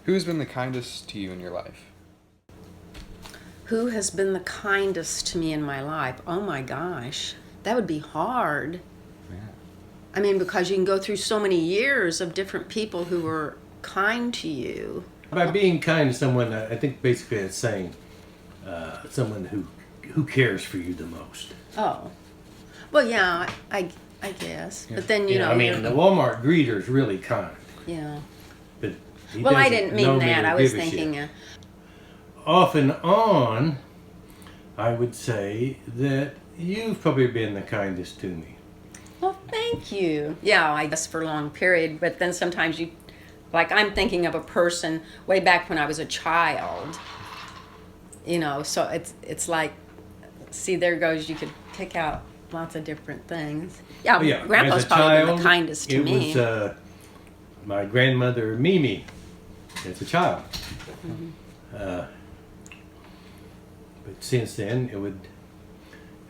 Who's been the kindest to you in your life? Who has been the kindest to me in my life? Oh my gosh, that would be hard. Yeah. I mean, because you can go through so many years of different people who were kind to you. By being kind to someone, I think basically it's saying someone who cares for you the most. Oh, well, yeah, I guess. Yeah. But then you know, I mean, the Walmart greeter's really kind, yeah. but he Well, I doesn't didn't know mean me that. or I was give a shit. thinking, Off and on, I would say that you've probably been the kindest to me. well, thank you. Yeah, I guess for a long period. But then sometimes you, like, I'm thinking of a person way back when I was a child. You know, so it's like, see, there goes. You could pick out lots of different things. Yeah, But yeah, Grandpa's as a probably been child, the kindest to me. It was my grandmother Mimi as a child. Mm-hmm. But since then,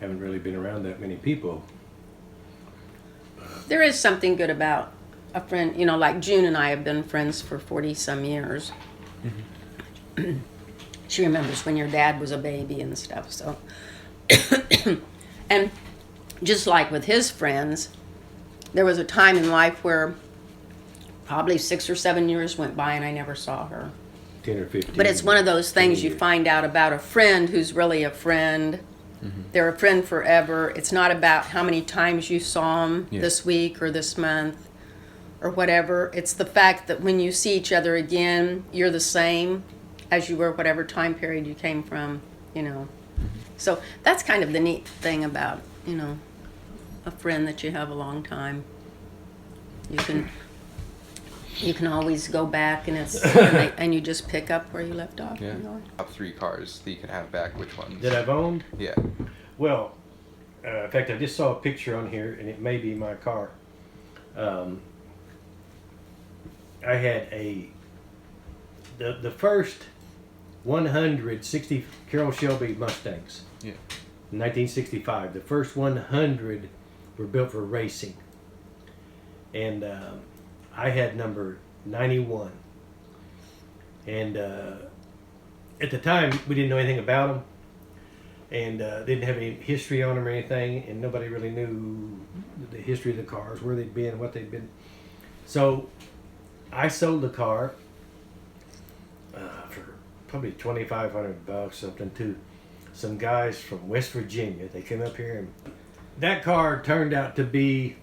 haven't really been around that many people. There is something good about a friend, you know, like June and I have been friends for 40-some years. Mm-hmm. She remembers when your dad was a baby and stuff, so. And just like with his friends, there was a time in life where probably 6 or 7 years went by and I never saw her. 10 or 15. But it's one of those things you years. find out about a friend who's really a friend. Mm-hmm. They're a friend forever. It's not about how many times you saw them Yeah. this week or this month or whatever. It's the fact that when you see each other again, you're the same as you were whatever time period you came from, you know. So that's kind of the neat thing about, you know, a friend that you have a long time. You can always go back and and you just pick up where you left off. Yeah. You know? Top 3 cars that you could have back. Which ones? That I've owned? Yeah. Well, in fact, I just saw a picture on here, and it may be my car. I had the first 160 Carroll Shelby Mustangs. Yeah. In 1965. The first 100 were built for racing. And I had number 91. And at the time, we didn't know anything about them. And didn't have any history on them or anything. And nobody really knew the history of the cars, where they'd been, what they'd been. So I sold the car for probably $2,500, something, to some guys from West Virginia. They came up here, and that car turned out to be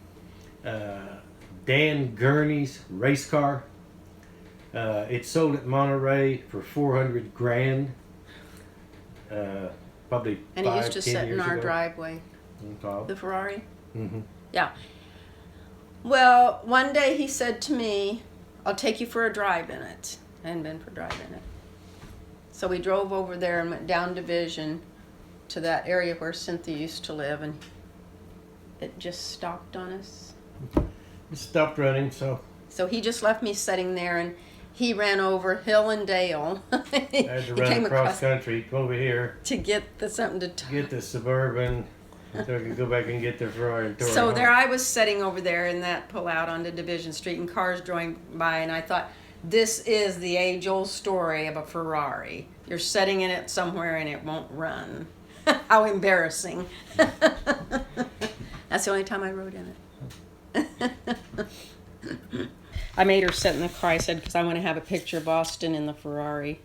Dan Gurney's race car. It sold at Monterey for $400,000. Probably And it used 5-10 to sit in years our ago. driveway, Oh. the Ferrari. Mm-hmm. Yeah. Well, one day he said to me, I'll take you for a drive in it. I hadn't been for a drive in it. So we drove over there and went down Division to that area where Cynthia used to live, and it just stopped on us. It stopped running, so So he just left me sitting there, and he ran over hill and dale. I had to run across country, come over here, to get something to get the Suburban, so I could go back and get the Ferrari and tour it So home. there I was sitting over there in that pull out onto Division Street, and cars drove by, and I thought, this is the age-old story of a Ferrari. You're sitting in it somewhere and it won't run. How embarrassing. That's the only time I rode in it. I made her sit in the car, I said, because I want to have a picture of Austin in the Ferrari.